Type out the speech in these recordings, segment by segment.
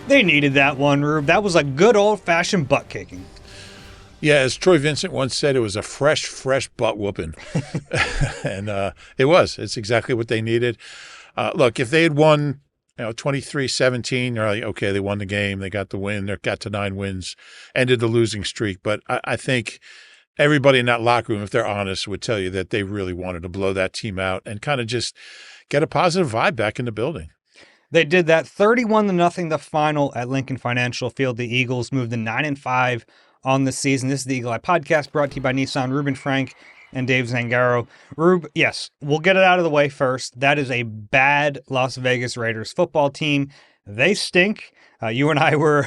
They needed that one, Rube. That was a good old-fashioned butt kicking. Yeah, as Troy Vincent once said, it was a fresh butt whooping. And it was. It's exactly what they needed. Look, if they had won 23-17, you're like, okay, they won the game. They got the win. They got to 9 wins, ended the losing streak. But I think everybody in that locker room, if they're honest, would tell you that they really wanted to blow that team out and kind of just get a positive vibe back in the building. They did that 31-0 the final at Lincoln Financial Field. The Eagles moved to 9-5 on the season. This is the Eagle Eye Podcast brought to you by Nissan. Reuben Frank and Dave Zangaro. Rube, yes, we'll get it out of the way first. That is a bad Las Vegas Raiders football team. They stink. You and I were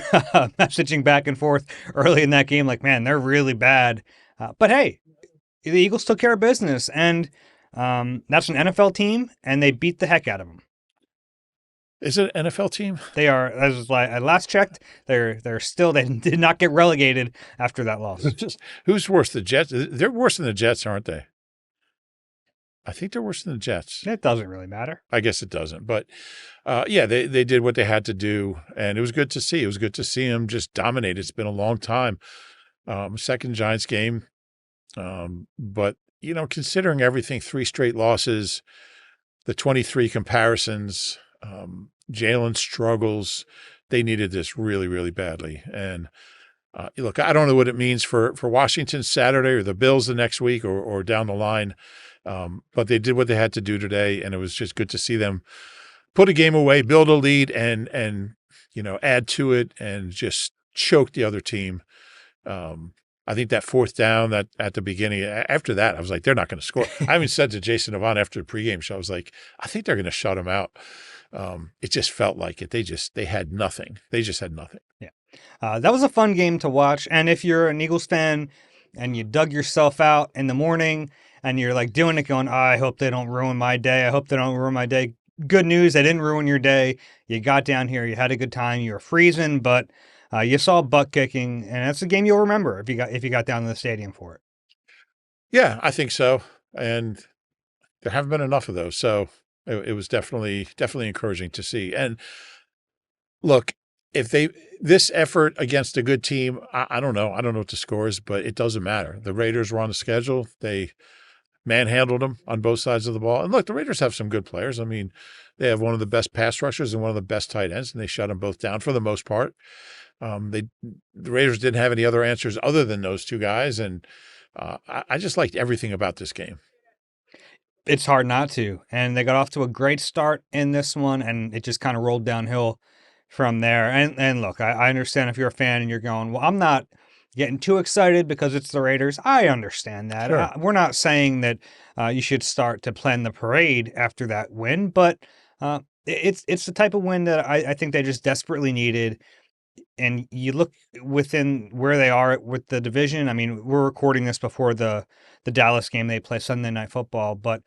messaging back and forth early in that game like, man, they're really bad. But hey, the Eagles took care of business, and that's an NFL team, and they beat the heck out of them. Is it an NFL team? They are. As I last checked, they did not get relegated after that loss. Who's worse, the Jets? They're worse than the Jets, aren't they? I think they're worse than the Jets. It doesn't really matter. I guess it doesn't. But, yeah, they did what they had to do, and it was good to see. It was good to see them just dominate. It's been a long time. Second Giants game. But, considering everything, 3 straight losses, the 23 comparisons, Jalen struggles. They needed this really, really badly. And look, I don't know what it means for Washington Saturday or the Bills the next week or down the line. But they did what they had to do today, and it was just good to see them put a game away, build a lead, and add to it and just choke the other team. I think that 4th down that at the beginning, after that, I was like, they're not going to score. I even said to Jason Avant after the pregame show, I was like, I think they're going to shut them out. It just felt like it. They had nothing. They just had nothing. Yeah. That was a fun game to watch. And if you're an Eagles fan and you dug yourself out in the morning and you're like doing it going, I hope they don't ruin my day. I hope they don't ruin my day. Good news. They didn't ruin your day. You got down here. You had a good time. You were freezing, but you saw butt kicking, and that's a game you'll remember if you got down to the stadium for it. Yeah, I think so. And there haven't been enough of those. So it was definitely encouraging to see. And look, if this effort against a good team, I don't know. I don't know what the score is, but it doesn't matter. The Raiders were on the schedule. They manhandled them on both sides of the ball. And look, the Raiders have some good players. I mean, they have one of the best pass rushers and one of the best tight ends, and they shut them both down for the most part. The Raiders didn't have any other answers other than those 2 guys, and I just liked everything about this game. It's hard not to, and they got off to a great start in this one, and it just kind of rolled downhill from there. And look, I understand if you're a fan and you're going, well, I'm not getting too excited because it's the Raiders. I understand that. Sure. We're not saying that you should start to plan the parade after that win, but it's the type of win that I think they just desperately needed. And you look within where they are with the division. I mean, we're recording this before the Dallas game. They play Sunday Night Football, but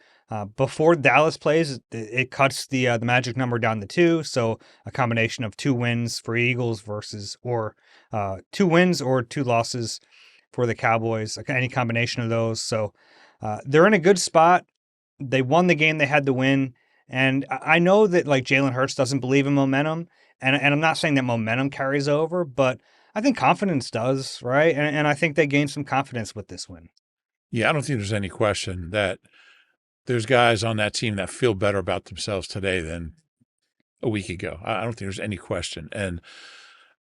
before Dallas plays, it cuts the magic number down to 2. So a combination of 2 wins for Eagles or 2 wins or 2 losses for the Cowboys. Any combination of those. So they're in a good spot. They won the game they had to win, and I know that like Jalen Hurts doesn't believe in momentum. And I'm not saying that momentum carries over, but I think confidence does, right? And I think they gained some confidence with this win. Yeah, I don't think there's any question that there's guys on that team that feel better about themselves today than a week ago. I don't think there's any question. And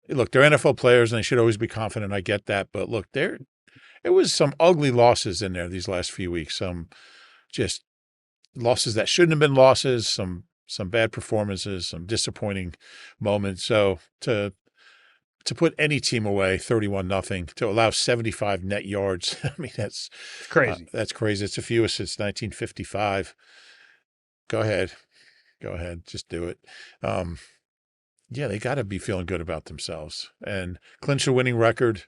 look, they're NFL players and they should always be confident. I get that. But look, it was some ugly losses in there these last few weeks. Some just losses that shouldn't have been losses, some bad performances, some disappointing moments. So to put any team away 31-0, to allow 75 net yards, I mean, that's crazy. That's crazy. It's the fewest since 1955. Go ahead. Just do it. Yeah, they got to be feeling good about themselves and clinch a winning record,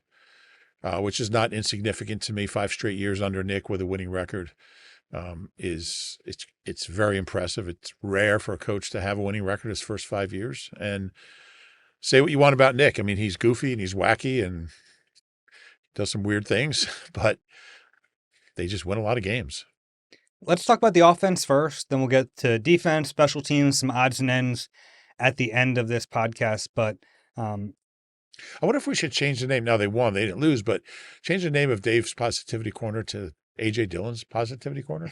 which is not insignificant to me. 5 straight years under Nick with a winning record. It's very impressive. It's rare for a coach to have a winning record his first 5 years. And say what you want about Nick. I mean, he's goofy and he's wacky and does some weird things, but they just win a lot of games. Let's talk about the offense first, then we'll get to defense, special teams, some odds and ends at the end of this podcast. But Um, I wonder if we should change the name. Now they won, they didn't lose, but change the name of Dave's Positivity Corner to AJ Dillon's Positivity Corner.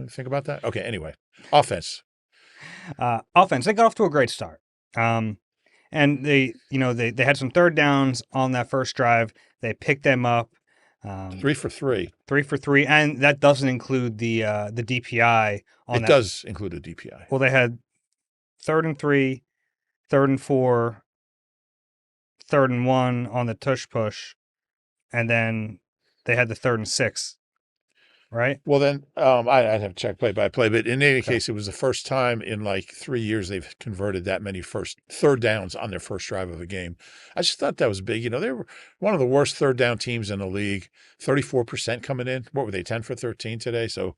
Think about that. Okay. Anyway, offense. Offense, they got off to a great start. Um, and they had some third downs on that first drive. They picked them up. 3 for 3. 3 for 3, and that doesn't include the DPI on It that. does include a DPI. Well, they had 3rd and 3, 3rd and 4, 3rd and 1 on the tush push, and then they had the 3rd and 6, right? Well, then I'd have to check play by play, but in any Okay. case, it was the first time in like 3 years they've converted that many first third downs on their first drive of a game. I just thought that was big. They were one of the worst third down teams in the league. 34% coming in. What were they? 10 for 13 today. So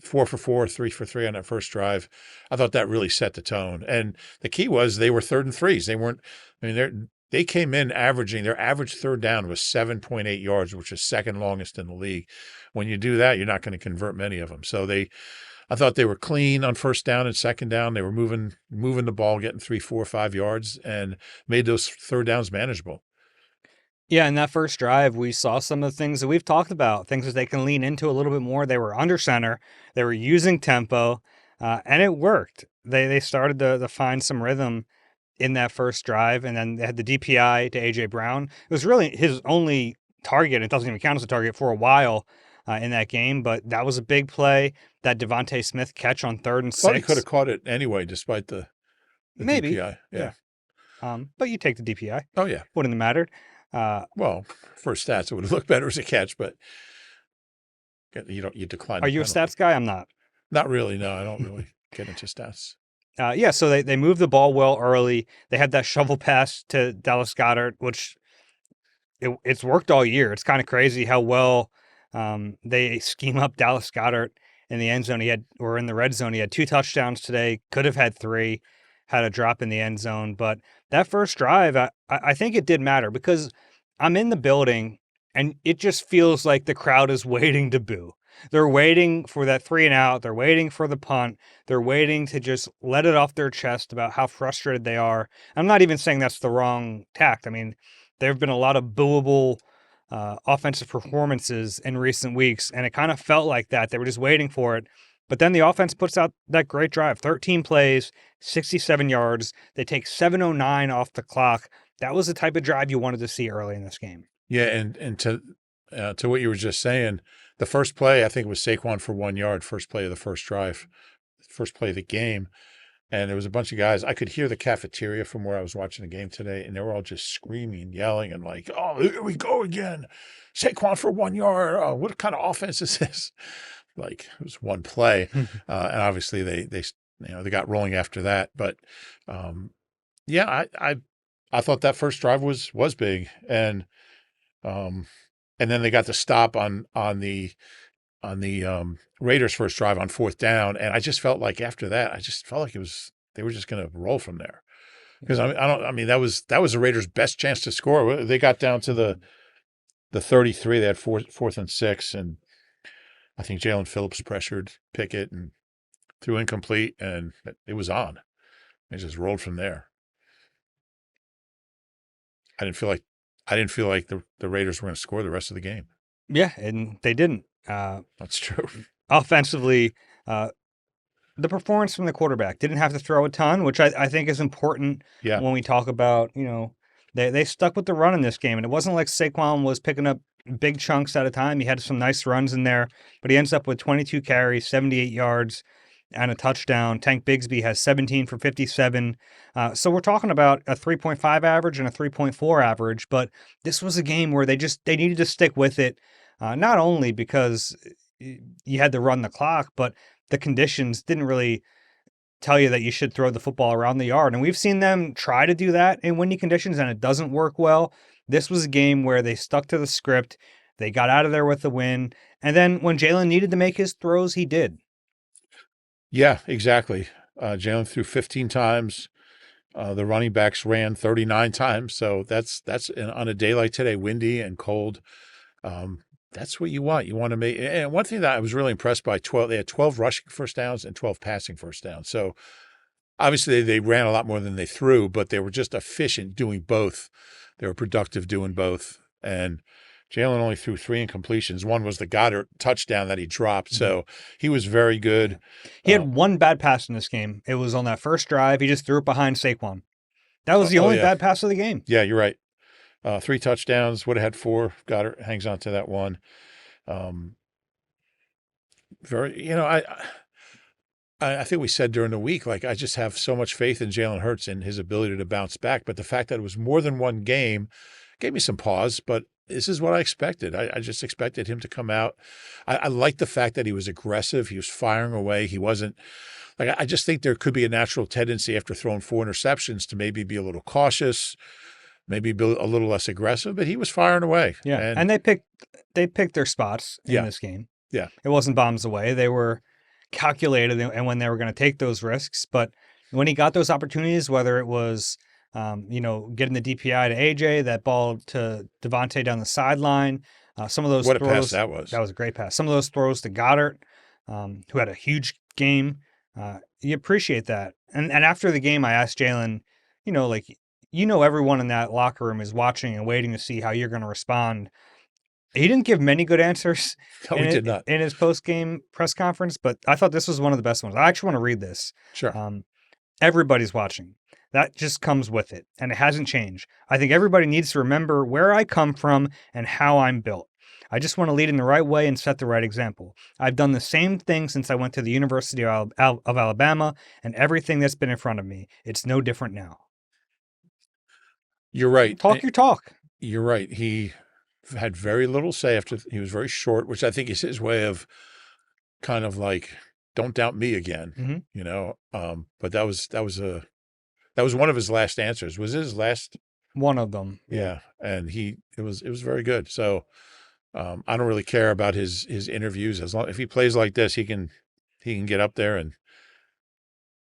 4 for 4, 3 for 3 on that first drive. I thought that really set the tone. And the key was they were 3rd and 3s. They weren't. I mean, they came in averaging their average third down was 7.8 yards, which is second longest in the league. When you do that, you're not going to convert many of them. So I thought they were clean on first down and second down. They were moving the ball, getting 3, 4, 5 yards, and made those third downs manageable. Yeah, in that first drive, we saw some of the things that we've talked about, things that they can lean into a little bit more. They were under center, they were using tempo, and it worked. They started to find some rhythm in that first drive, and then they had the DPI to AJ Brown. It was really his only target. It doesn't even count as a target for a while in that game, but that was a big play. That Devontae Smith catch on third and Thought he could six. have caught it anyway, despite the Maybe, DPI. yeah. Yeah. But you take the DPI. Oh yeah. Wouldn't have mattered. Uh, Well, for stats, it would have looked better as a catch, but you decline are the you a penalty. stats guy? I'm not. Not really. No, I don't really get into stats. Yeah, so they moved the ball well early. They had that shovel pass to Dallas Goedert, which it's worked all year. It's kind of crazy how well they scheme up Dallas Goedert in the end zone. Or in the red zone. He had 2 touchdowns today. Could have had 3, had a drop in the end zone. But that first drive, I think it did matter because I'm in the building and it just feels like the crowd is waiting to boo. They're waiting for that 3 and out. They're waiting for the punt. They're waiting to just let it off their chest about how frustrated they are. I'm not even saying that's the wrong tact. I mean, there have been a lot of booable offensive performances in recent weeks, and it kind of felt like that. They were just waiting for it. But then the offense puts out that great drive, 13 plays, 67 yards. They take 7:09 off the clock. That was the type of drive you wanted to see early in this game. Yeah, and to what you were just saying, the first play I think it was Saquon for 1 yard. First play of the first drive, first play of the game. And there was a bunch of guys. I could hear the cafeteria from where I was watching the game today, and they were all just screaming, yelling, and like, "Oh, here we go again! Saquon for 1 yard! Oh, what kind of offense is this?" Like it was one play, and obviously they got rolling after that. But yeah, I thought that first drive was big, um, and then they got the stop on the Raiders' first drive on fourth down, and I just felt like after that, I just felt like they were just going to roll from there. Because I mean that was the Raiders' best chance to score. They got down to the 33. They had fourth and 6, and I think Jalen Phillips pressured Pickett and threw incomplete, and it was on. They just rolled from there. I didn't feel like the Raiders were going to score the rest of the game. Yeah, and they didn't. That's true. Offensively, the performance from the quarterback didn't have to throw a ton, which I think is important Yeah. when we talk about, they stuck with the run in this game. And it wasn't like Saquon was picking up big chunks at a time. He had some nice runs in there, but he ends up with 22 carries, 78 yards, and a touchdown. Tank Bigsby has 17 for 57. So we're talking about a 3.5 average and a 3.4 average, but this was a game where they needed to stick with it, not only because you had to run the clock, but the conditions didn't really tell you that you should throw the football around the yard. And we've seen them try to do that in windy conditions, and it doesn't work well. This was a game where they stuck to the script. They got out of there with the win. And then when Jalen needed to make his throws, he did. Yeah, exactly. Jalen threw 15 times. The running backs ran 39 times. So that's on a day like today, windy and cold. That's what you want. You want to make. And one thing that I was really impressed by, they had 12 rushing first downs and 12 passing first downs. So obviously they ran a lot more than they threw, but they were just efficient doing both. They were productive doing both. And Jalen only threw 3 incompletions. One was the Goddard touchdown that he dropped. Mhm. So he was very Yeah. good. He had one bad pass in this game. It was on that first drive. He just threw it behind Saquon. That was the Oh only yeah, bad pass of the game. yeah, you're right. 3 touchdowns. Would have had 4. Goddard hangs on to that one. Um, very, I think we said during the week, like, I just have so much faith in Jalen Hurts and his ability to bounce back. But the fact that it was more than one game gave me some pause. But this is what I expected. I just expected him to come out. I like the fact that he was aggressive. He was firing away. He wasn't like, I just think there could be a natural tendency after throwing 4 interceptions to maybe be a little cautious, maybe be a little less aggressive. But he was firing away. Yeah, And and they picked their spots in yeah, this game. yeah, It wasn't bombs away. They were calculated and when they were going to take those risks. But when he got those opportunities, whether it was, getting the DPI to AJ, that ball to Devontae down the sideline, some of those what a pass throws, that was. that was a great pass. Some of those throws to Goddard, who had a huge game, you appreciate that. And after the game, I asked Jalen, like, everyone in that locker room is watching and waiting to see how you're going to respond. He didn't give many good answers No, we did not. in his post-game press conference, but I thought this was one of the best ones. I actually want to read this. Sure. Everybody's watching. That just comes with it, and it hasn't changed. I think everybody needs to remember where I come from and how I'm built. I just want to lead in the right way and set the right example. I've done the same thing since I went to the University of Alabama, and everything that's been in front of me. It's no different now. You're right. Talk your talk. You're right. He had very little say after he was very short, which I think is his way of kind of like, don't doubt me again, Mhm. But that was one of his last answers. Was it his last? One of them. Yeah. And it was very good. So I don't really care about his interviews as long if he plays like this, he can get up there and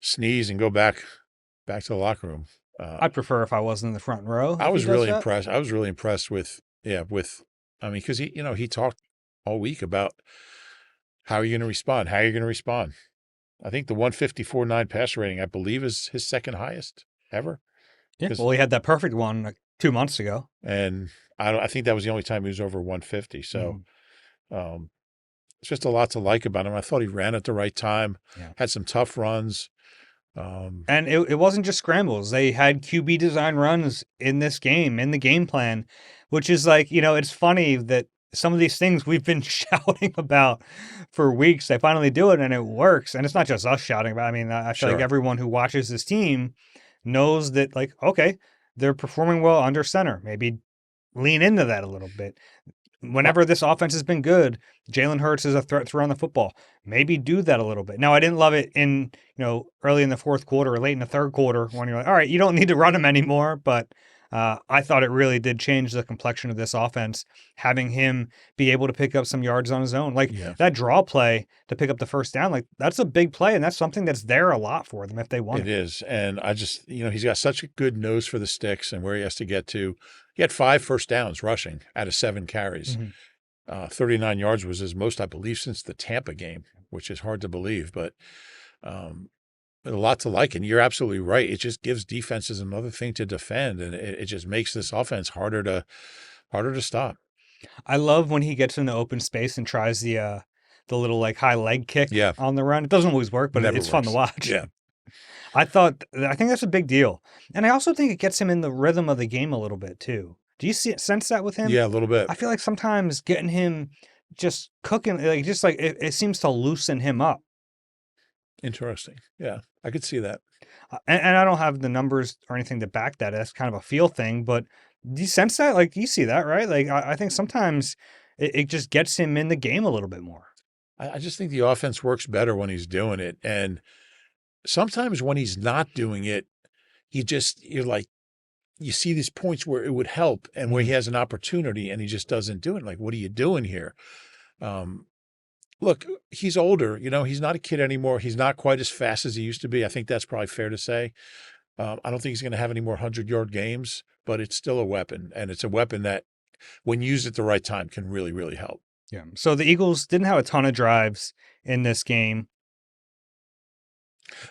sneeze and go back to the locker room. I'd prefer if I wasn't in the front row. I If he was does really that. impressed. I was really impressed with, I mean, because he talked all week about how are you going to respond? How are you going to respond? I think the 154.9 passer rating, I believe, is his second highest ever. Yeah. Well, he had that perfect one 2 months ago. And I think that was the only time he was over 150. So um, it's just a lot to like about him. I thought he ran at the right time, Yeah. had some tough runs. And it wasn't just scrambles. They had QB design runs in this game, in the game plan, which is like, it's funny that some of these things we've been shouting about for weeks, they finally do it and it works. And it's not just us shouting about it. I mean, I feel like Sure. everyone who watches this team knows that, like, okay, they're performing well under center. Maybe lean into that a little bit. Whenever this offense has been good, Jalen Hurts is a threat to run the football. Maybe do that a little bit. Now, I didn't love it in, early in the fourth quarter or late in the third quarter when you're like, all right, you don't need to run him anymore. But I thought it really did change the complexion of this offense, having him be able to pick up some yards on his own. Like Yeah. that draw play to pick up the first down, like that's a big play. And that's something that's there a lot for them if they want It it. is. And I just, he's got such a good nose for the sticks and where he has to get to. He had 5 first downs rushing out of 7 carries. Mhm. 39 yards was his most, I believe, since the Tampa game, which is hard to believe, but a lot to like. And you're absolutely right. It just gives defenses another thing to defend, and it just makes this offense harder to stop. I love when he gets in the open space and tries the little like high leg kick Yeah. on the run. It doesn't always work, but Never it's fun to works. watch. Yeah. I think that's a big deal. And I also think it gets him in the rhythm of the game a little bit too. Do you sense that with him? Yeah, a little bit. I feel like sometimes getting him just cooking, like just like it seems to loosen him up. Interesting. Yeah, I could see that. And I don't have the numbers or anything to back that. That's kind of a feel thing, but do you sense that? Like you see that, right? Like I think sometimes it just gets him in the game a little bit more. I just think the offense works better when he's doing it. And sometimes when he's not doing it, you're like, you see these points where it would help and where he has an opportunity and he just doesn't do it. Like, what are you doing here? Look, he's older, he's not a kid anymore. He's not quite as fast as he used to be. I think that's probably fair to say. I don't think he's going to have any more 100-yard games, but it's still a weapon. And it's a weapon that when used at the right time can really, really help. Yeah. So the Eagles didn't have a ton of drives in this game.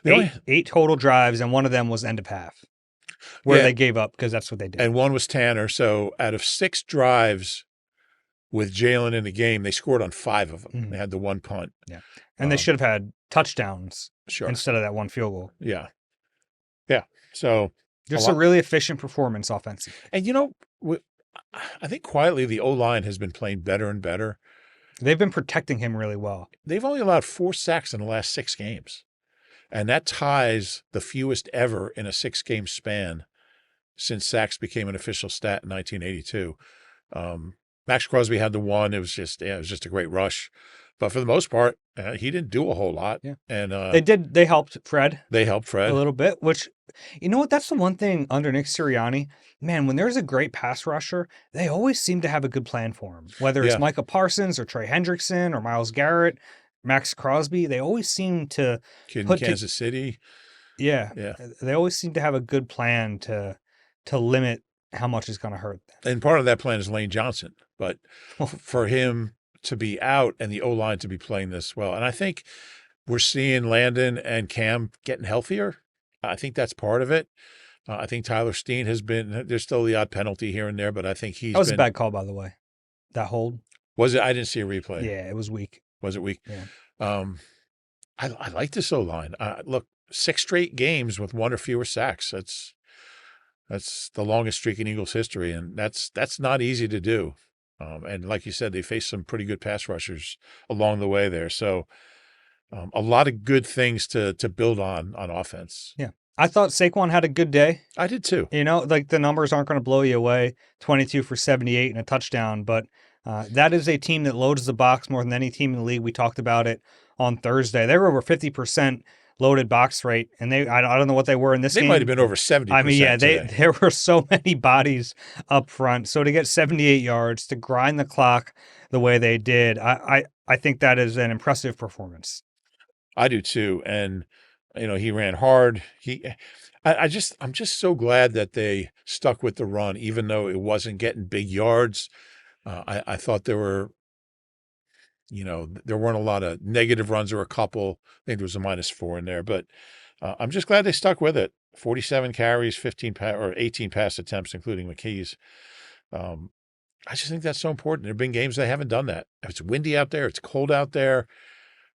The only Eight total drives, and one of them was end of half, where Yeah, they gave up because that's what they did. and one was Tanner. So out of 6 drives with Jalen in the game, they scored on 5 of them. Mhm. They had the one punt. Yeah. And they should have had touchdowns Sure. instead of that one field goal. Yeah. Yeah. So Just a really efficient performance offensively. And I think quietly the O-line has been playing better and better. They've been protecting him really well. They've only allowed 4 sacks in the last 6 games. And that ties the fewest ever in a 6-game span since sacks became an official stat in 1982. Max Crosby had the one. It was just a great rush. But for the most part, he didn't do a whole lot. Yeah. And They helped Fred. They helped Fred a little bit, which, you know what? That's the one thing under Nick Sirianni. Man, when there's a great pass rusher, they always seem to have a good plan for him. Whether it's Yeah. Micah Parsons or Trey Hendrickson or Myles Garrett, Max Crosby, they always seem to kid in Kansas City. Yeah. Yeah. They always seem to have a good plan to limit how much is going to hurt them. And part of that plan is Lane Johnson. But for him to be out and the O-line to be playing this well. And I think we're seeing Landon and Cam getting healthier. I think that's part of it. I think Tyler Steen has been – there's still the odd penalty here and there, but I think he's That was a bad call, by the way, that hold. Was it? I didn't see a replay. Yeah, it was weak. Was it weak? Yeah. I like this O-line. Look, 6 straight games with 1 or fewer sacks. That's the longest streak in Eagles history, and that's not easy to do. And like you said, they faced some pretty good pass rushers along the way there. So a lot of good things to build on offense. Yeah. I thought Saquon had a good day. I did too. You know, like the numbers aren't going to blow you away, 22 for 78 and a touchdown, but that is a team that loads the box more than any team in the league. We talked about it on Thursday. They were over 50% loaded box rate, and I don't know what they were in this game. They might have been over 70%. I mean, yeah, today. there were so many bodies up front. So to get 78 yards, to grind the clock the way they did, I think that is an impressive performance. I do too. And, he ran hard. I'm just so glad that they stuck with the run, even though it wasn't getting big yards. I thought there were, there weren't a lot of negative runs or a couple. I think there was a -4 in there, but I'm just glad they stuck with it. 47 carries, 18 pass attempts, including McKee's. I just think that's so important. There have been games they haven't done that. If it's windy out there, it's cold out there.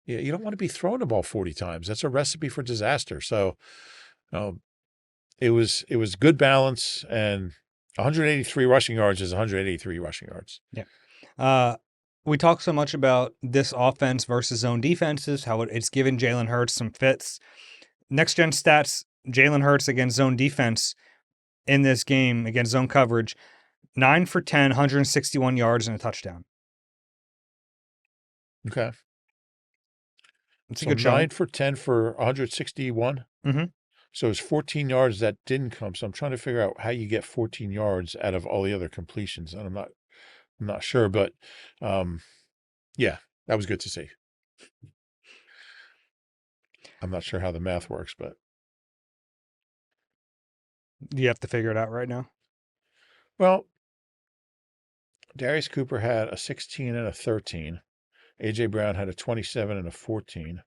You don't want to be throwing the ball 40 times. That's a recipe for disaster. So it was good balance, and 183 rushing yards is 183 rushing yards. Yeah. We talk so much about this offense versus zone defenses, how it's given Jalen Hurts some fits. Next gen stats, Jalen Hurts against zone defense in this game against zone coverage, 9 for 10, 161 yards and a touchdown. Okay. It's a good shot. 9 for 10 for 161. Mm-hmm. So it's 14 yards that didn't come. So I'm trying to figure out how you get 14 yards out of all the other completions. And I'm not sure, but yeah, that was good to see. I'm not sure how the math works, but you have to figure it out right now. Well, Darius Cooper had a 16 and a 13. AJ Brown had a 27 and a 14.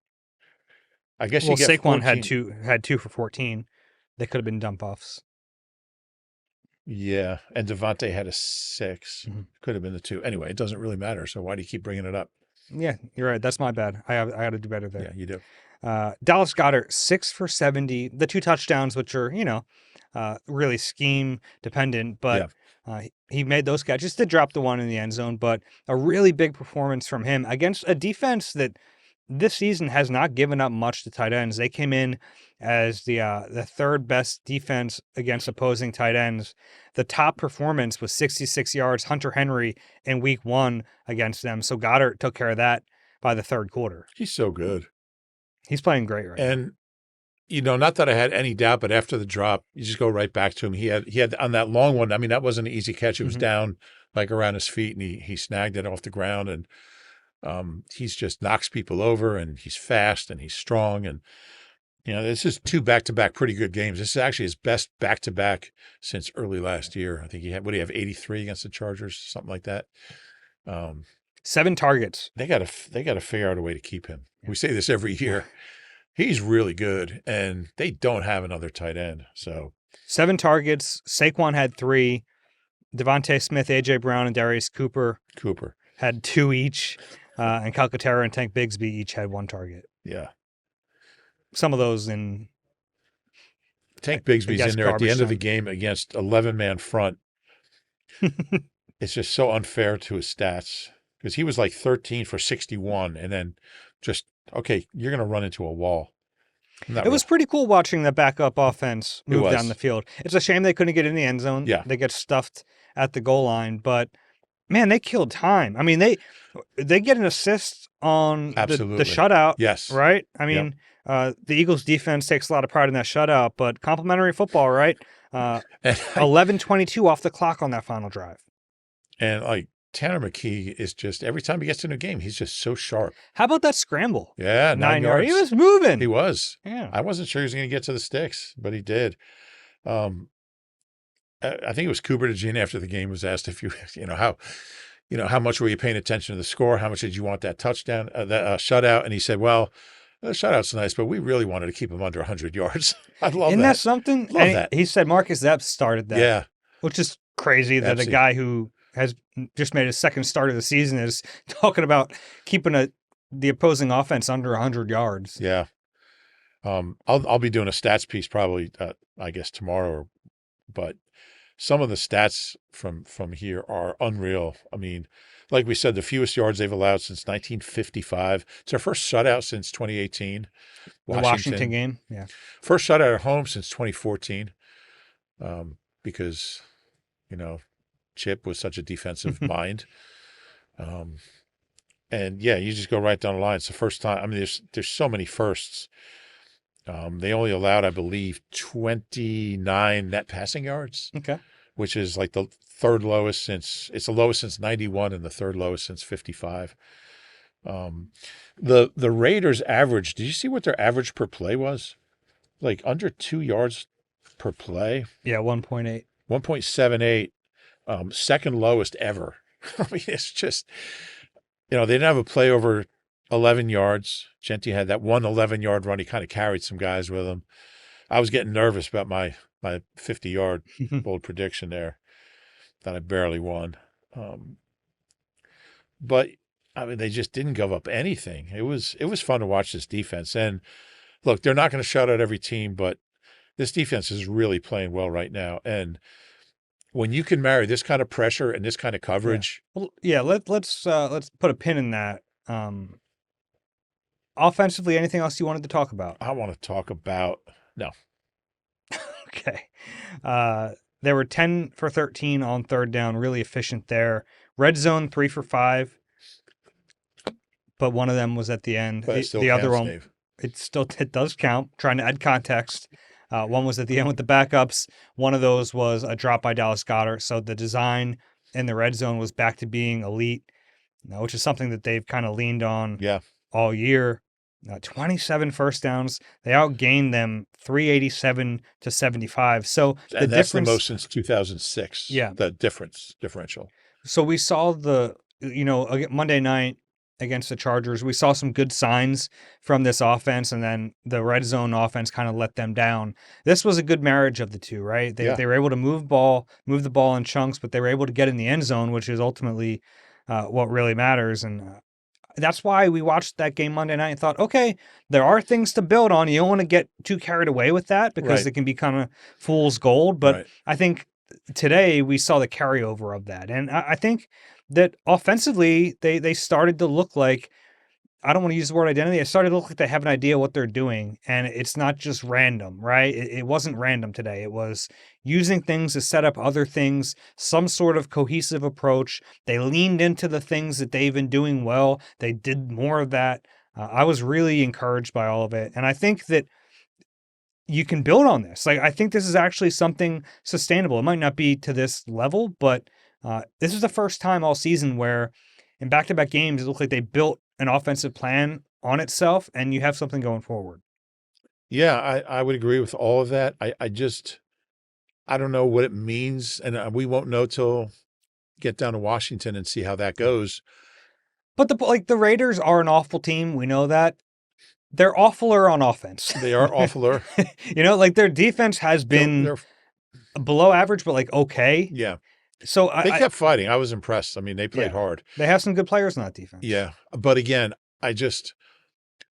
I guess you get Saquon 14. had two for 14. They could have been dump offs. Yeah, and Devontae had a 6. Mm-hmm. Could have been the 2. Anyway, it doesn't really matter. So why do you keep bringing it up? Yeah, you're right. That's my bad. I got to do better there. Yeah, you do. Dallas Goedert, 6 for 70. The 2 touchdowns, which are, really scheme dependent, but he made those catches. Did drop the one in the end zone, but a really big performance from him against a defense that this season has not given up much to tight ends. They came in as the third best defense against opposing tight ends. The top performance was 66 yards, Hunter Henry in week 1 against them. So Goddard took care of that by the third quarter. He's so good. He's playing great right now. And, not that I had any doubt, but after the drop, you just go right back to him. He had on that long one. I mean, that wasn't an easy catch. It was down like around his feet, and he snagged it off the ground. And he's just knocks people over, and he's fast and he's strong. And, this is 2 back-to-back pretty good games. This is actually his best back-to-back since early last year. I think he had, 83 against the Chargers, something like that. 7 targets. They got to figure out a way to keep him. We say this every year. He's really good, and they don't have another tight end. So 7 targets. Saquon had 3. Devontae Smith, A.J. Brown, and Darius Cooper Cooper, had 2 each. And Calcaterra and Tank Bigsby each had 1 target. yeah. Some of those in, Tank I Bigsby's guess, in there at the garbage end of the time. game against 11-man front. It's just so unfair to his stats because he was like 13 for 61 and then just, okay, you're going to run into a wall. It was pretty cool watching the backup offense It move down was. the field. It's a shame they couldn't get in the end zone. Yeah. They get stuffed at the goal line, but man, they killed time. I mean, they get an assist on the Absolutely. shutout, Yes. right? I Yep. mean, the Eagles defense takes a lot of pride in that shutout, but complimentary football, right? And, 11:22 off the clock on that final drive. and like Tanner McKee is just, every time he gets in a game, he's just so sharp. How about that scramble? Yeah, 9 yards. He was moving. He was. Yeah. I wasn't sure he was going to get to the sticks, but he did. I think it was Cooper DeJean after the game was asked if how much were you paying attention to the score? How much did you want that touchdown, that shutout? And he said, well, the shutout's nice, but we really wanted to keep him under 100 yards. I love Isn't that something? Love that. He said Marcus Epps started that. Yeah. Which is crazy that a guy who has just made his second start of the season is talking about keeping the opposing offense under 100 yards. Yeah. I'll be doing a stats piece probably, I guess tomorrow, but some of the stats from here are unreal. I mean, like we said, the fewest yards they've allowed since 1955. It's their first shutout since 2018. The Washington game, yeah. First shutout at home since 2014, because Chip was such a defensive mind. And yeah, you just go right down the line. It's the first time. I mean, there's so many firsts. They only allowed, I believe, 29 net passing yards. Okay. Which is like the third lowest since 91 and the third lowest since 55. The Raiders average, did you see what their average per play was? Like under 2 yards per play. Yeah, 1.8. 1.78, second lowest ever. I mean, it's just, they didn't have a play over 11 yards. Genti had that 11-yard run. He kind of carried some guys with him. I was getting nervous about my 50-yard bold prediction there that I barely won. But I mean, they just didn't give up anything. It was fun to watch this defense. And look, they're not going to shut out every team, but this defense is really playing well right now. And when you can marry this kind of pressure and this kind of coverage, let's put a pin in that. Offensively, anything else you wanted to talk about? I want to talk about no. Okay. They were 10 for 13 on third down, really efficient there. Red zone 3 for 5, but one of them was at the end. But The other one, Dave. It does count. Trying to add context. One was at the end with the backups. One of those was a drop by Dallas Goedert. So the design in the red zone was back to being elite, which is something that they've kind of leaned on all year. 27 first downs. They outgained them 387 to 75. So that's the most since 2006. Yeah. The differential. So we saw Monday night against the Chargers, we saw some good signs from this offense, and then the red zone offense kind of let them down. This was a good marriage of the two, right? They were able to move the ball in chunks, but they were able to get in the end zone, which is ultimately what really matters. And that's why we watched that game Monday night and thought, okay, there are things to build on. You don't want to get too carried away with that because it can be kind of fool's gold. But I think today we saw the carryover of that. And I think that offensively, they started to look like, I don't want to use the word identity. It started to look like they have an idea what they're doing, and it's not just random, right? It wasn't random today. It was using things to set up other things, some sort of cohesive approach. They leaned into the things that they've been doing well. They did more of that. I was really encouraged by all of it, and I think that you can build on this. Like, I think this is actually something sustainable. It might not be to this level, but this is the first time all season where in back-to-back games, it looked like they built an offensive plan on itself, and you have something going forward. Yeah, I would agree with all of that. I don't know what it means, and we won't know till get down to Washington and see how that goes. But the Raiders are an awful team. We know that. they're awfuler on offense. They are awfuler. Like their defense has been They're below average, but like okay. yeah. So They I kept fighting. I was impressed. I mean, they played yeah, hard. they have some good players on that defense. Yeah. But again, I just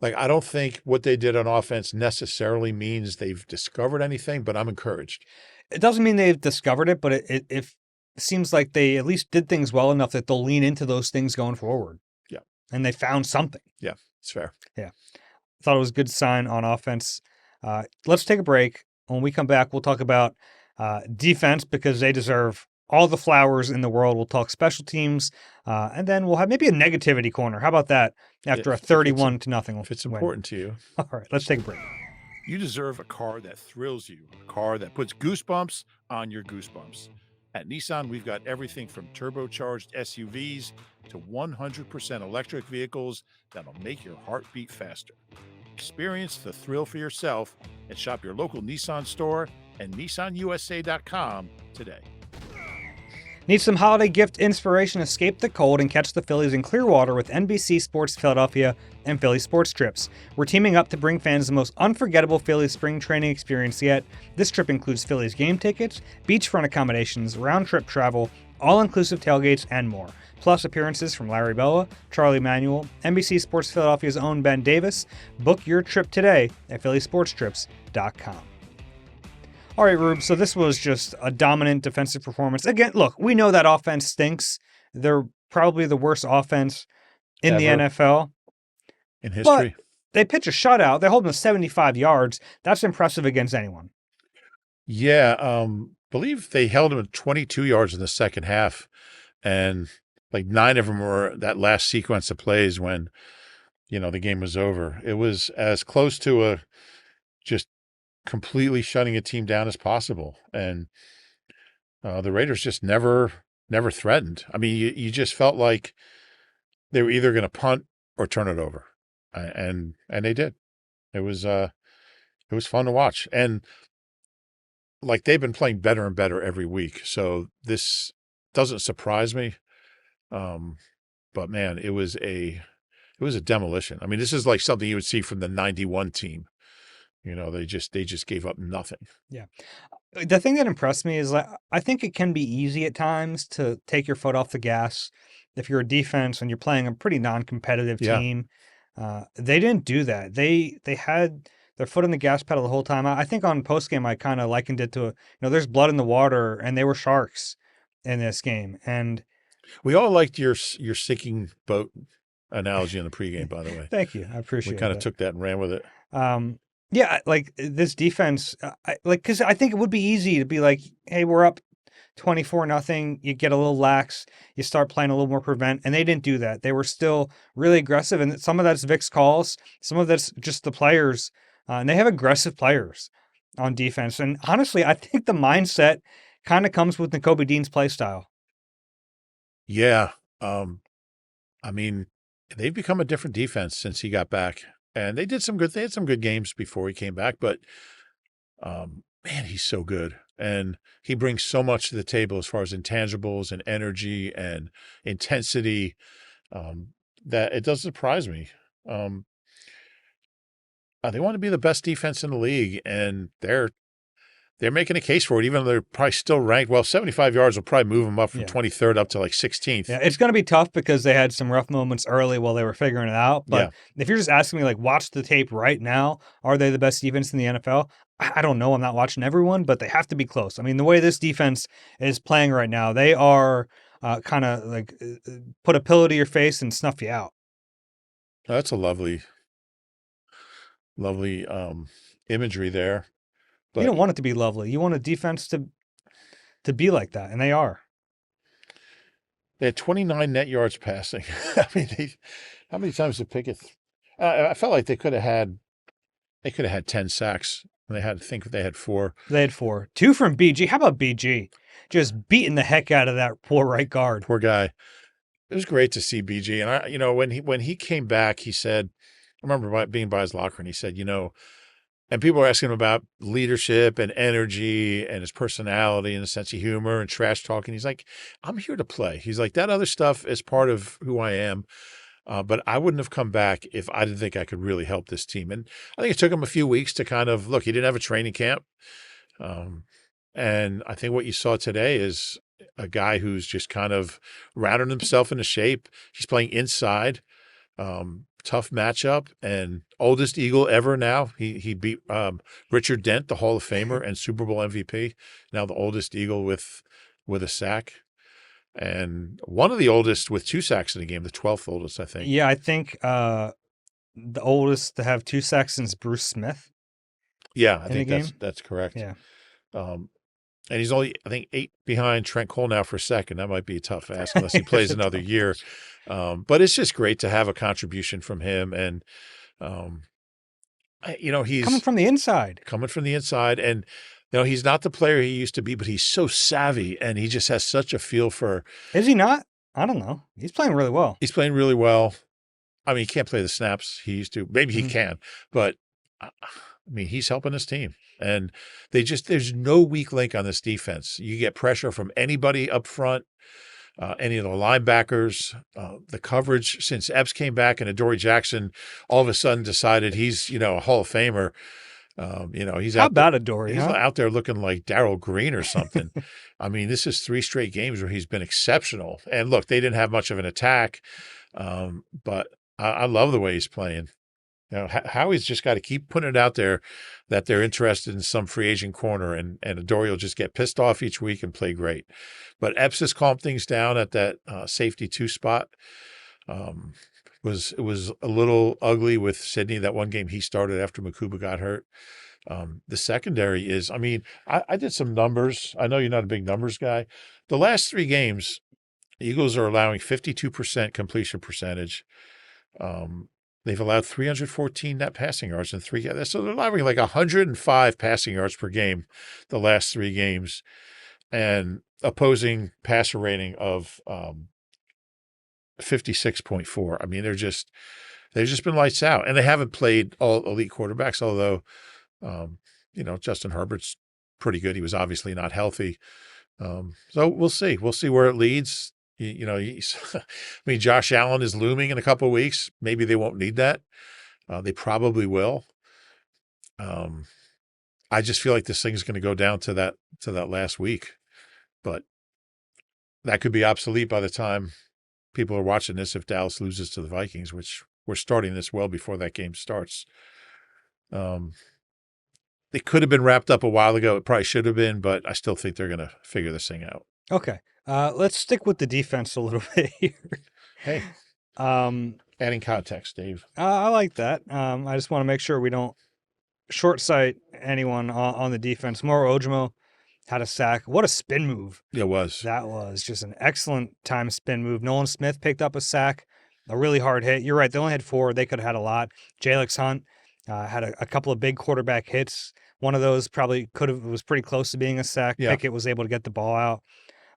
like I don't think what they did on offense necessarily means they've discovered anything, but I'm encouraged. It doesn't mean they've discovered it, but it seems like they at least did things well enough that they'll lean into those things going forward. Yeah. And they found something. Yeah, it's fair. Yeah. Thought it was a good sign on offense. Let's take a break. When we come back, we'll talk about defense because they deserve all the flowers in the world. We'll talk special teams, and then we'll have maybe a negativity corner. How about that? After a 31-0 If it's win. important to you. All right, let's take a break. You deserve a car that thrills you, a car that puts goosebumps on your goosebumps. At Nissan, we've got everything from turbocharged SUVs to 100% electric vehicles that'll make your heart beat faster. Experience the thrill for yourself and shop your local Nissan store and nissanusa.com today. Need some holiday gift inspiration? Escape the cold and catch the Phillies in Clearwater with NBC Sports Philadelphia and Philly Sports Trips. We're teaming up to bring fans the most unforgettable Phillies spring training experience yet. This trip includes Phillies game tickets, beachfront accommodations, round-trip travel, all-inclusive tailgates, and more. Plus appearances from Larry Bella, Charlie Manuel, NBC Sports Philadelphia's own Ben Davis. Book your trip today at phillysportstrips.com. All right, Rube, so this was just a dominant defensive performance. Again, look, we know that offense stinks. They're probably the worst offense in the NFL. In history. But they pitch a shutout. They hold them to 75 yards. That's impressive against anyone. Yeah, believe they held him at 22 yards in the second half, and like 9 of them were that last sequence of plays when, the game was over. It was as close to a just completely shutting a team down as possible. And the Raiders just never threatened. I mean, you just felt like they were either going to punt or turn it over. And they did. It was fun to watch. And like they've been playing better and better every week. So this doesn't surprise me. But man, it was a demolition. I mean, this is like something you would see from the 91 team. They just gave up nothing. Yeah. The thing that impressed me is I think it can be easy at times to take your foot off the gas if you're a defense and you're playing a pretty non-competitive team. They didn't do that. They had their foot on the gas pedal the whole time. I think on postgame I kind of likened it to there's blood in the water and they were sharks in this game. And we all liked your sinking boat analogy in the pregame, by the way. Thank you. I appreciate it. We kind of took that and ran with it. Yeah, like this defense, because I think it would be easy to be like, hey, we're up 24-0. You get a little lax. You start playing a little more prevent. And they didn't do that. They were still really aggressive. And some of that's Vic's calls. Some of that's just the players. And they have aggressive players on defense. And honestly, I think the mindset kind of comes with Nakobe Dean's play style. Yeah. I mean, they've become a different defense since he got back. And they had some good games before he came back, but man, he's so good. And he brings so much to the table as far as intangibles and energy and intensity that it doesn't surprise me. They want to be the best defense in the league, and they're making a case for it, even though they're probably still ranked. Well, 75 yards will probably move them up from 23rd up to like 16th. Yeah, it's going to be tough because they had some rough moments early while they were figuring it out. But if you're just asking me, like, watch the tape right now, are they the best defense in the NFL? I don't know. I'm not watching everyone, but they have to be close. I mean, the way this defense is playing right now, they are kind of like put a pillow to your face and snuff you out. That's a lovely imagery there. But you don't want it to be lovely. You want a defense to be like that, and they are. They had 29 net yards passing. I mean, how many times did Pickett? I felt like they could have had 10 sacks. They had 4. They had 4. 2 from BG. How about BG? Just beating the heck out of that poor right guard. Poor guy. It was great to see BG. And when he came back, he said, I remember being by his locker, and he said, and people were asking him about leadership and energy and his personality and a sense of humor and trash talking. He's like, I'm here to play. He's like, that other stuff is part of who I am. But I wouldn't have come back if I didn't think I could really help this team. And I think it took him a few weeks to kind of look. He didn't have a training camp. Um, and I think what you saw today is a guy who's just kind of rounded himself into shape. He's playing inside, tough matchup, and oldest Eagle ever now. He beat Richard Dent, the Hall of Famer and Super Bowl MVP. Now the oldest Eagle with a sack, and one of the oldest with 2 sacks in a game, the 12th oldest, I think. Yeah, I think the oldest to have 2 sacks since Bruce Smith Yeah, I in a think game. that's correct. Yeah. And he's only, I think, 8 behind Trent Cole now for second. That might be a tough ask unless he plays It's a another tough year. But it's just great to have a contribution from him. And, coming he's from the inside. coming from the inside. And, he's not the player he used to be, but he's so savvy and he just has such a feel for. Is he not? I don't know. He's playing really well. He's playing really well. I mean, he can't play the snaps he used to. Maybe he can, but I mean, he's helping his team. And there's no weak link on this defense. You get pressure from anybody up front, any of the linebackers, the coverage since Epps came back and Adoree Jackson all of a sudden decided he's, a Hall of Famer. He's How out there, about Adoree, he's huh? out there looking like Darryl Green or something. I mean, this is 3 straight games where he's been exceptional. And look, they didn't have much of an attack, but I love the way he's playing. Howie's just got to keep putting it out there that they're interested in some free agent corner, and Adoree will just get pissed off each week and play great. But Epps has calmed things down at that safety 2 spot. It was a little ugly with Sydney, that one game he started after Makuba got hurt. The secondary is, I mean, I did some numbers. I know you're not a big numbers guy. The last 3 games, the Eagles are allowing 52% completion percentage. They've allowed 314 net passing yards in 3 games. So they're allowing like 105 passing yards per game the last 3 games, and opposing passer rating of 56.4. I mean, they've just been lights out, and they haven't played all elite quarterbacks, although, Justin Herbert's pretty good. He was obviously not healthy. So we'll see. We'll see where it leads. I mean, Josh Allen is looming in a couple of weeks. Maybe they won't need that. They probably will. I just feel like this thing's going to go down to that last week, but that could be obsolete by the time people are watching this if Dallas loses to the Vikings, which we're starting this well before that game starts. It could have been wrapped up a while ago. It probably should have been, but I still think they're going to figure this thing out. Okay. Let's stick with the defense a little bit here. Hey, adding context, Dave. I like that. I just want to make sure we don't short sight anyone on the defense. Moro Ojimo had a sack. What a spin move. It was. That was just an excellent time spin move. Nolan Smith picked up a sack, a really hard hit. You're right. They only had 4. They could have had a lot. Jalen Hunt had a couple of big quarterback hits. One of those probably was pretty close to being a sack. Yeah. Pickett was able to get the ball out.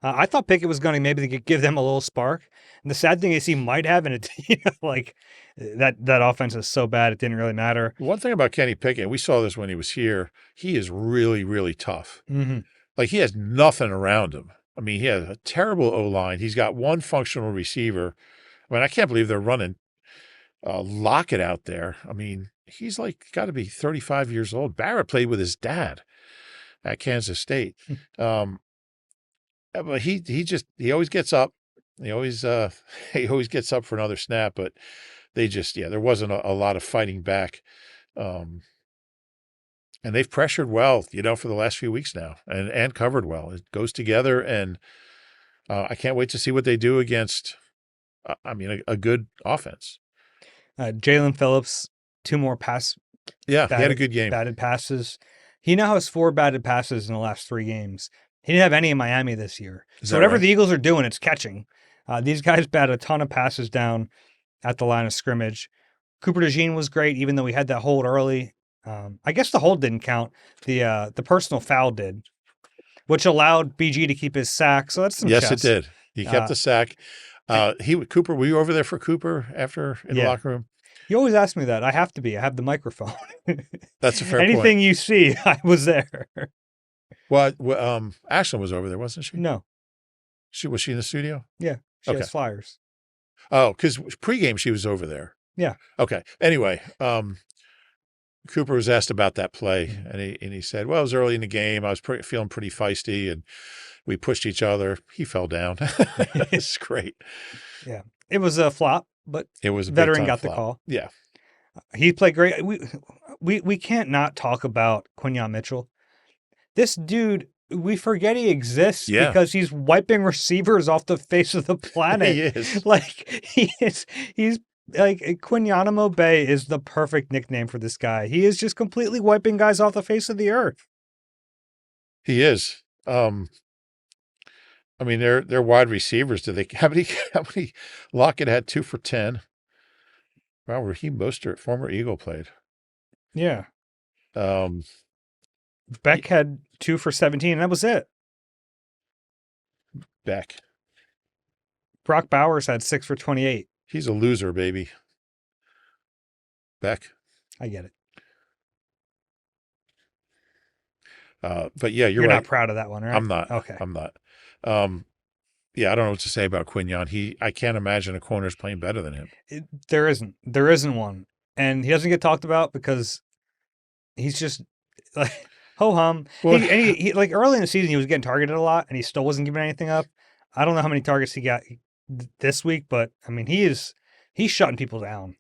I thought Pickett was going to maybe give them a little spark. And the sad thing is he might have, and that offense is so bad it didn't really matter. One thing about Kenny Pickett, we saw this when he was here, he is really, really tough. Mm-hmm. Like, he has nothing around him. I mean, he has a terrible O-line. He's got one functional receiver. I mean, I can't believe they're running Lockett out there. I mean, he's like got to be 35 years old. Barrett played with his dad at Kansas State. But he always gets up. He always gets up for another snap, but there wasn't a lot of fighting back. And they've pressured well, for the last few weeks now, and covered well. It goes together, and I can't wait to see what they do against, a good offense. Jalen Phillips, 2 more pass. Yeah, he had a good game. Batted passes. He now has 4 batted passes in the last 3 games. He didn't have any in Miami this year. So whatever the Eagles are doing, it's catching. These guys batted a ton of passes down at the line of scrimmage. Cooper DeJean was great, even though he had that hold early. I guess the hold didn't count. The personal foul did, which allowed BG to keep his sack. So that's some Yes, chess. it did. He kept the sack. Cooper, were you over there for Cooper in the locker room? You always ask me that. I have to be. I have the microphone. That's a fair point. Anything you see, I was there. Well, Ashlyn was over there, wasn't she? No. Was she in the studio? Yeah, she has flyers. Oh, because pregame she was over there. Yeah. Okay. Anyway, Cooper was asked about that play, Mhm. and he said, "Well, it was early in the game. I was feeling pretty feisty, and we pushed each other. He fell down." It's great. Yeah. It was a flop, but It was a big veteran time got the flop. call. Yeah. He played great. We can't not talk about Quinyon Mitchell. This dude, we forget he exists Yeah. because he's wiping receivers off the face of the He planet. is. Like he's like Quinyanimo Bay is the perfect nickname for this guy. He is just completely wiping guys off the face of the earth. He is. I mean, they're wide receivers. Do they how many Lockett had 2 for 10. Wow, Raheem Mostert, former Eagle, played. Yeah. Um, Beck had 2 for 17, and that was it. Beck. Brock Bowers had 6 for 28. He's a loser, baby. Beck. I get it. But yeah, you're You're right. not proud of that one, right? I'm not. Okay. I'm not. Yeah, I don't know what to say about Quinyon. I can't imagine a corner's playing better than him. There isn't. There isn't one. And he doesn't get talked about because he's just like ho hum. Well, He like early in the season he was getting targeted a lot and he still wasn't giving anything up. I don't know how many targets he got this week, but I mean he's shutting people down.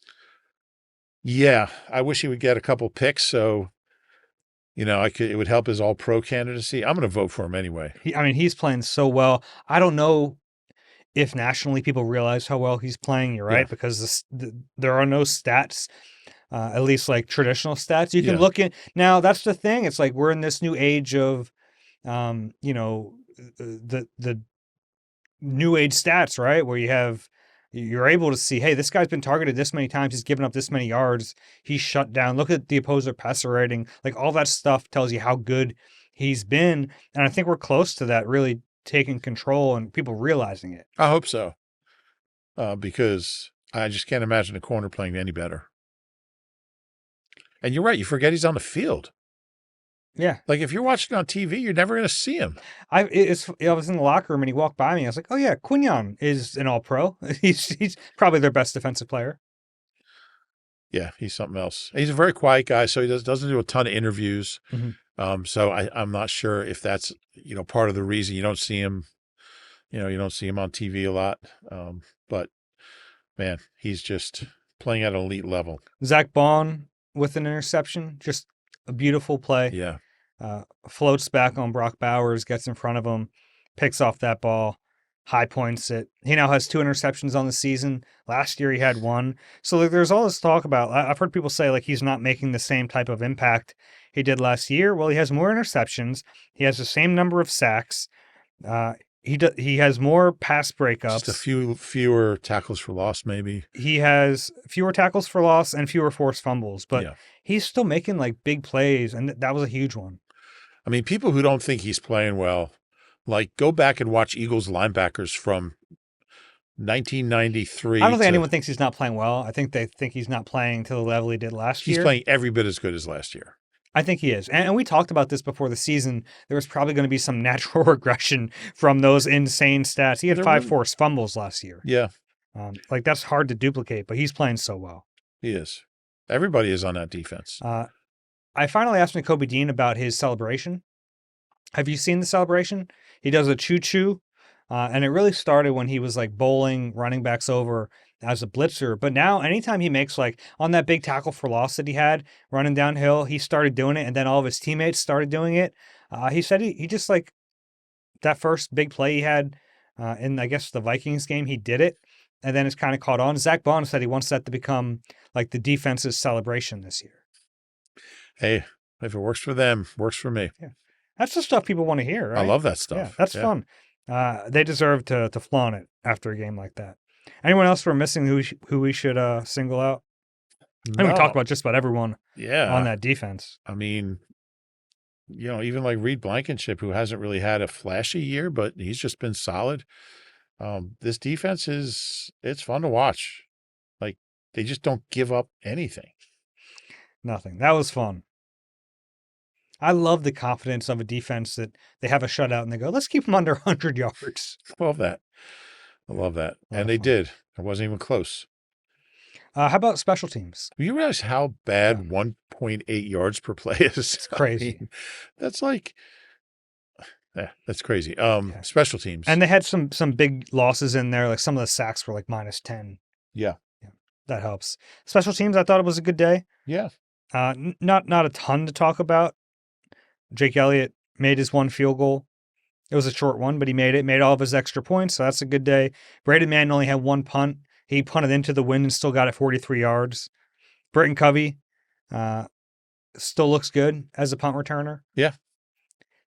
yeah, I wish he would get a couple picks so it would help his all-pro candidacy. I'm going to vote for him anyway. He's playing so well. I don't know if nationally people realize how well he's playing. You're right, Yeah. because there are no stats, at least like traditional stats. You can Yeah. look in now. That's the thing. It's like we're in this new age of, the new age stats, right? Where you're able to see, hey, this guy's been targeted this many times. He's given up this many yards. He's shut down. Look at the opposer passer rating. Like all that stuff tells you how good he's been. And I think we're close to that really taking control and people realizing it. I hope so. Because I just can't imagine a corner playing any better. And you're right. You forget he's on the field. Yeah. Like if you're watching on TV, you're never going to see him. I was in the locker room and he walked by me. I was like, oh yeah, Quinyon is an all pro. He's probably their best defensive player. Yeah, he's something else. He's a very quiet guy, so he doesn't do a ton of interviews. Mm-hmm. So I'm not sure if that's part of the reason you don't see him. You don't see him on TV a lot. But man, he's just playing at an elite level. Zach Bond with an interception, just a beautiful play. Yeah. Floats back on Brock Bowers, gets in front of him, picks off that ball, high points it. He now has 2 interceptions on the season. Last year he had 1. So there's all this talk about, I've heard people say like he's not making the same type of impact he did last year. Well, he has more interceptions. He has the same number of sacks. He has more pass breakups. Just a fewer tackles for loss, maybe. He has fewer tackles for loss and fewer forced fumbles, but he's still making like big plays, and that was a huge one. I mean, people who don't think he's playing well, like go back and watch Eagles linebackers from 1993. I don't think anyone thinks he's not playing well. I think they think he's not playing to the level he did last year. He's playing every bit as good as last year. I think he is. And we talked about this before the season. There was probably going to be some natural regression from those insane stats. He had 5 forced fumbles last year. Yeah. Like that's hard to duplicate, but he's playing so well. He is. Everybody is on that defense. I finally asked Nakobe Dean about his celebration. Have you seen the celebration? He does a choo-choo, and it really started when he was like bowling running backs over as a blitzer. But now anytime he makes like on that big tackle for loss that he had running downhill, he started doing it, and then all of his teammates started doing it. He said he just like that first big play he had in, I guess, the Vikings game, he did it, and then it's kind of caught on. Zach Bond said he wants that to become like the defense's celebration this year. Hey, if it works for them, works for me. Yeah. That's the stuff people want to hear, right? I love that stuff. Yeah, that's fun. They deserve to flaunt it after a game like that. Anyone else we're missing who we should single out? I think we talked about just about everyone on that defense. I mean, even like Reed Blankenship, who hasn't really had a flashy year, but he's just been solid. This defense it's fun to watch. Like they just don't give up anything. Nothing. That was fun. I love the confidence of a defense that they have a shutout and they go, let's keep them under 100 yards. I love that. And they did. It wasn't even close. How about special teams? You realize how Yeah, bad 1.8 yards per play is? it's I crazy. mean, that's like, that's crazy. Yeah. Special teams. And they had some big losses in there. Like some of the sacks were like -10. Yeah. Yeah, that helps. Special teams, I thought it was a good day. Yeah. Not a ton to talk about. Jake Elliott made his one field goal. It was a short one, but he made it. Made all of his extra points, so that's a good day. Braden Mann only had one punt. He punted into the wind and still got it 43 yards. Britton Covey still looks good as a punt returner. Yeah.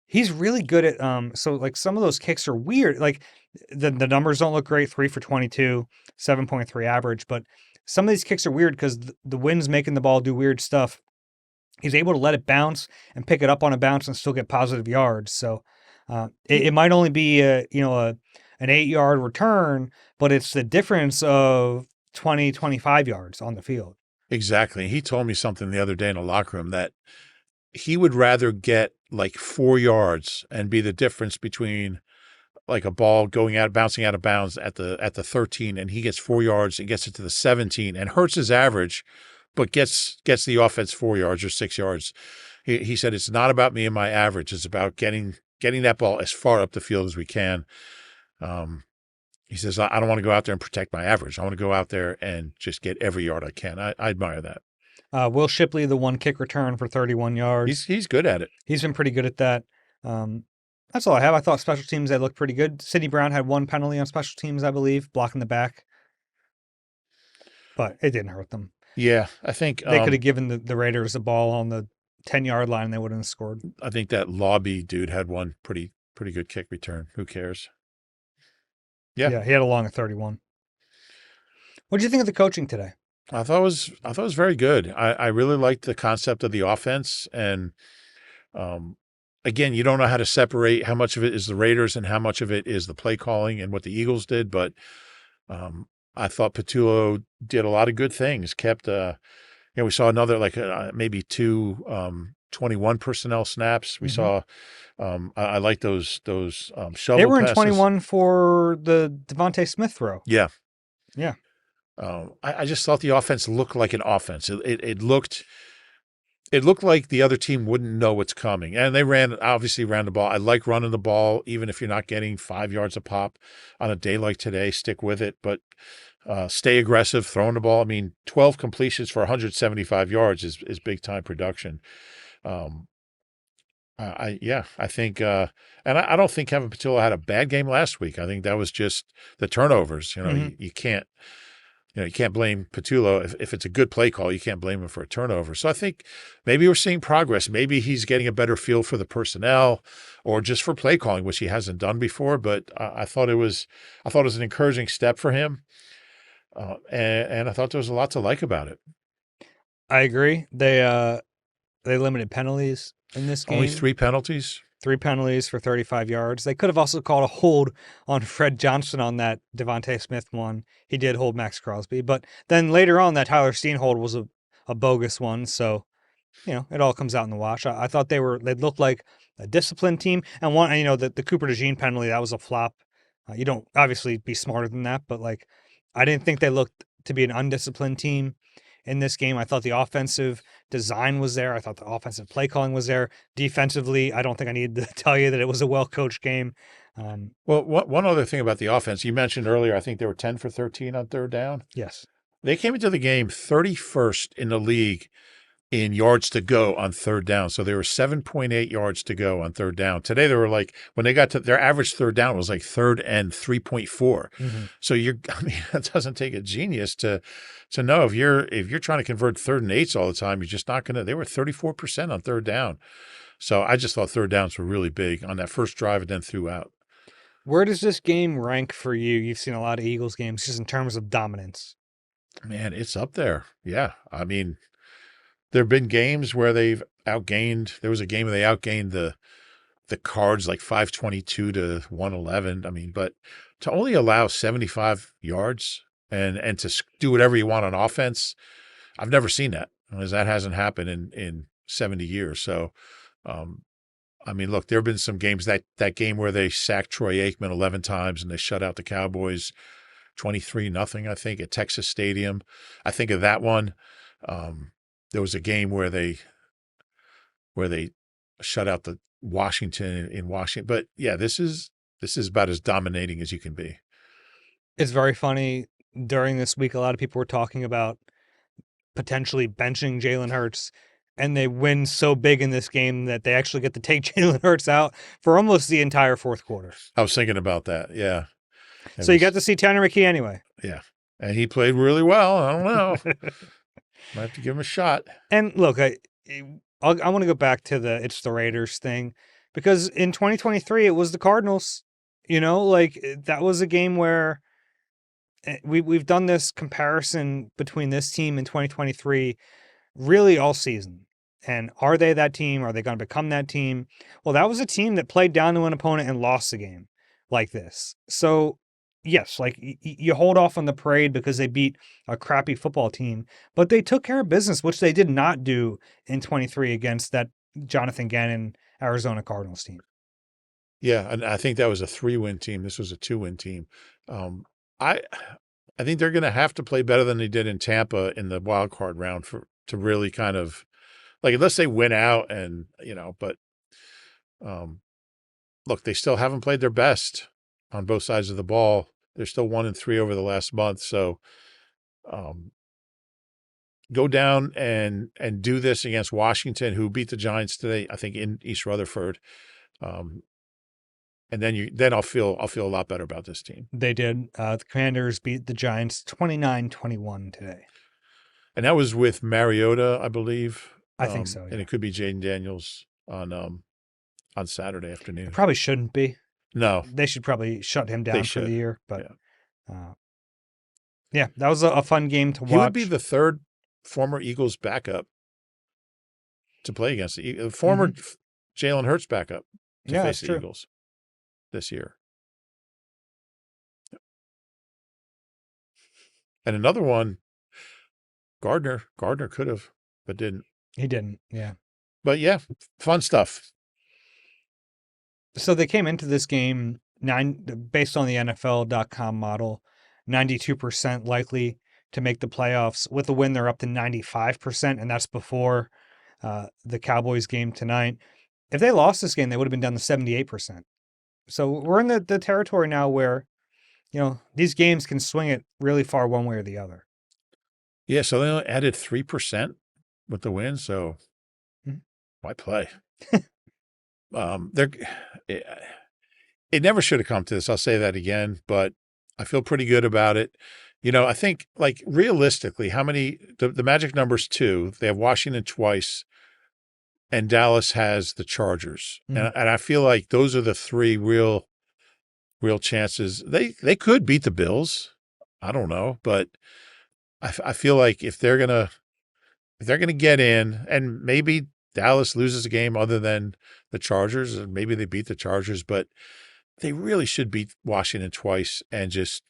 He's really good at so like some of those kicks are weird. Like the numbers don't look great, 3 for 22, 7.3 average, but some of these kicks are weird because the wind's making the ball do weird stuff. He's able to let it bounce and pick it up on a bounce and still get positive yards. So it might only be an 8-yard return, but it's the difference of 20, 25 yards on the field. Exactly. He told me something the other day in the locker room that he would rather get like 4 yards and be the difference between like a ball going out, bouncing out of bounds at the 13, and he gets 4 yards and gets it to the 17 and hurts his average, but gets the offense 4 yards or 6 yards. He said it's not about me and my average. It's about getting that ball as far up the field as we can. He says, I don't want to go out there and protect my average. I want to go out there and just get every yard I can. I admire that. Will Shipley, the one kick return for 31 yards. He's good at it. He's been pretty good at that. That's all I have. I thought special teams, they looked pretty good. Sidney Brown had one penalty on special teams, I believe, blocking the back. But it didn't hurt them. Yeah, I think they could have given the Raiders the ball on the 10-yard line. They wouldn't have scored. I think that Lobby dude had one pretty good kick return. Who cares? Yeah, he had a long of 31. What did you think of the coaching today? I thought it was very good. I really liked the concept of the offense, and again, you don't know how to separate how much of it is the Raiders and how much of it is the play calling and what the Eagles did, but I thought Patullo did a lot of good things. Kept we saw another maybe two 21 personnel snaps. We saw I like those shovel They were in passes. 21 for the Devontae Smith throw. Yeah. Yeah. I just thought the offense looked like an offense. It looked like the other team wouldn't know what's coming. And they obviously ran the ball. I like running the ball, even if you're not getting 5 yards a pop on a day like today, stick with it. But stay aggressive, throwing the ball. I mean, 12 completions for 175 yards is big time production. I think, and I don't think Kevin Patullo had a bad game last week. I think that was just the turnovers. You can't. You can't blame Patullo. If it's a good play call, you can't blame him for a turnover. So I think maybe we're seeing progress. Maybe he's getting a better feel for the personnel or just for play calling, which he hasn't done before. But I thought it was an encouraging step for him. And I thought there was a lot to like about it. I agree. They limited penalties in this game. Only 3 penalties. 3 penalties for 35 yards. They could have also called a hold on Fred Johnson on that Devontae Smith one. He did hold Max Crosby. But then later on, that Tyler Steen hold was a bogus one. So, it all comes out in the wash. I thought they looked like a disciplined team. And the Cooper DeJean penalty, that was a flop. You don't obviously be smarter than that, but I didn't think they looked to be an undisciplined team in this game. I thought the offensive design was there. I thought the offensive play calling was there. Defensively, I don't think I need to tell you that it was a well-coached game. Well, one other thing about the offense, you mentioned earlier, I think they were 10 for 13 on third down. Yes. They came into the game 31st in the league in yards to go on third down. So they were 7.8 yards to go on third down. Today, they were when they got to their average third down was third and 3.4. Mm-hmm. So that doesn't take a genius to know if you're trying to convert 3rd and 8s all the time, you're just not going to. They were 34% on third down. So I just thought third downs were really big on that first drive and then throughout. Where does this game rank for you? You've seen a lot of Eagles games just in terms of dominance. Man, it's up there. Yeah. I mean, there have been games where they've outgained. There was a game where they outgained the Cards 522 to 111. I mean, but to only allow 75 yards and to do whatever you want on offense, I've never seen that, because that hasn't happened in 70 years. So, I mean, look, there have been some games that game where they sacked Troy Aikman 11 times and they shut out the Cowboys. 23-0, I think, at Texas Stadium. I think of that one. There was a game where they shut out the Washington in Washington. But yeah, this is about as dominating as you can be. It's very funny. During this week, a lot of people were talking about potentially benching Jalen Hurts, and they win so big in this game that they actually get to take Jalen Hurts out for almost the entire fourth quarter. I was thinking about that. Yeah. So you got to see Tanner McKee anyway. Yeah. And he played really well. I don't know. Might have to give him a shot. And look, I want to go back to it's the Raiders thing, because in 2023, it was the Cardinals. That was a game where we've done this comparison between this team in 2023 really all season. And are they that team? Are they going to become that team? Well, that was a team that played down to an opponent and lost the game like this. So, yes, you hold off on the parade because they beat a crappy football team, but they took care of business, which they did not do in 23 against that Jonathan Gannon Arizona Cardinals team. Yeah, and I think that was a 3-win team. This was a 2-win team. I think they're going to have to play better than they did in Tampa in the wild card round to really kind of, like, unless they win out and, but look, they still haven't played their best on both sides of the ball. They're still 1-3 over the last month. So go down and do this against Washington, who beat the Giants today, I think, in East Rutherford. And then I'll feel a lot better about this team. They did. The Commanders beat the Giants 29-21 today. And that was with Mariota, I believe. I think so, yeah. And it could be Jaden Daniels on Saturday afternoon. It probably shouldn't be. No. They should probably shut him down for the year. But yeah, that was a fun game to watch. He would be the third former Eagles backup to play against the former Jalen Hurts backup to face the Eagles this year. And another one, Gardner could have, but didn't. He didn't, yeah. But yeah, fun stuff. So they came into this game based on the NFL.com model, 92% likely to make the playoffs. With a win, they're up to 95%, and that's before the Cowboys game tonight. If they lost this game, they would have been down to 78%. So we're in the territory now where, these games can swing it really far one way or the other. Yeah, so they only added 3% with the win, so why play? It never should have come to this. I'll say that again, but I feel pretty good about it. I think, like, realistically, how many the magic number's 2. They have Washington twice, and Dallas has the Chargers. And I feel like those are the 3 real chances. They could beat the Bills. I don't know, but I feel like if they're gonna get in, and maybe Dallas loses a game other than the Chargers, and maybe they beat the Chargers, but they really should beat Washington twice and just,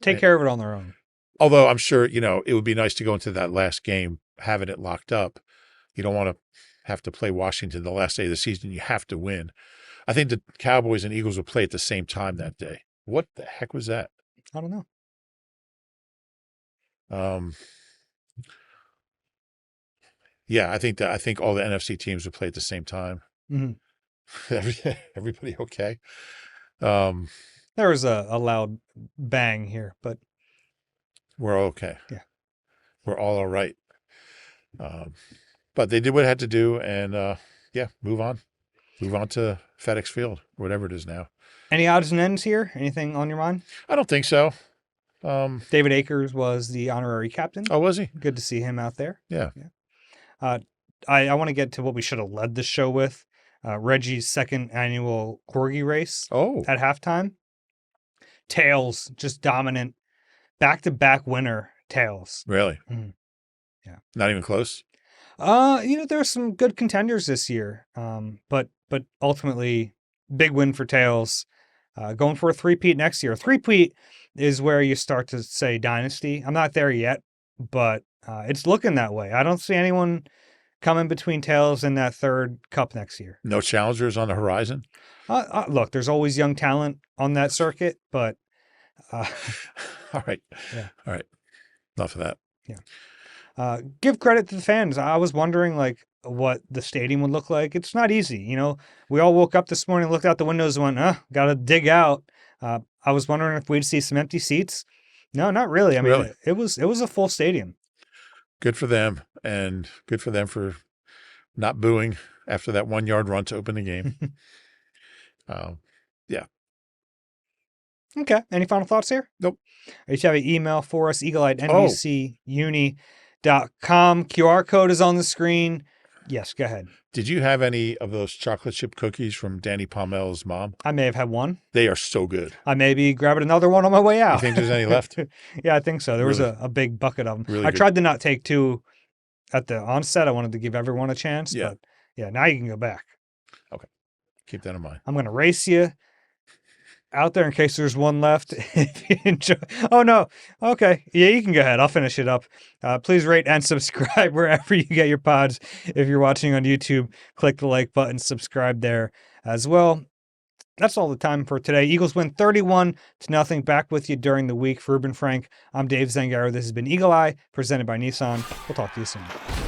take care of it on their own. Although I'm sure, it would be nice to go into that last game having it locked up. You don't want to have to play Washington the last day of the season. You have to win. I think the Cowboys and Eagles will play at the same time that day. What the heck was that? I don't know. Yeah, I think all the NFC teams would play at the same time. Everybody okay? There was a loud bang here, but we're okay. Yeah, we're all right. But they did what it had to do, and move on to FedEx Field, whatever it is now. Any odds and ends here? Anything on your mind? I don't think so. David Akers was the honorary captain. Oh, was he? Good to see him out there. Yeah. I want to get to what we should have led the show with. Reggie's second annual Corgi race at halftime. Tails, just dominant. Back-to-back winner, Tails. Really? Yeah. Not even close? There's some good contenders this year. But ultimately, big win for Tails. Going for a three-peat next year. A three-peat is where you start to say dynasty. I'm not there yet, but it's looking that way. I don't see anyone coming between Tails and that third cup next year. No challengers on the horizon? Look, there's always young talent on that circuit, but Uh, All right. yeah. All right. Enough of that. Yeah. Give credit to the fans. I was wondering like what the stadium would look like. It's not easy. We all woke up this morning, looked out the windows and went, gotta dig out. I was wondering if we'd see some empty seats. No, not really. I mean, Really? it was a full stadium. Good for them, and good for them for not booing after that 1-yard run to open the game. Yeah. Okay. Any final thoughts here? Nope. If you have an email for us, Oh, eagleeye@nbcuni.com. QR code is on the screen. Yes, go ahead. did you have any of those chocolate chip cookies from Danny Palmel's mom? I may have had one. They are so good. I may be grabbing another one on my way out. You think there's any left? Yeah, I think so. There was Really? a big bucket of them. Really I good. tried to not take two at the onset. I wanted to give everyone a chance, Yeah. but yeah, now you can go back. Okay. Keep that in mind. I'm going to race you out there in case there's one left. If you enjoy. Oh, no. Okay. Yeah, you can go ahead. I'll finish it up. Please rate and subscribe wherever you get your pods. If you're watching on YouTube, click the like button, subscribe there as well. That's all the time for today. Eagles win 31-0. Back with you during the week. For Reuben Frank, I'm Dave Zangaro. This has been Eagle Eye, presented by Nissan. We'll talk to you soon.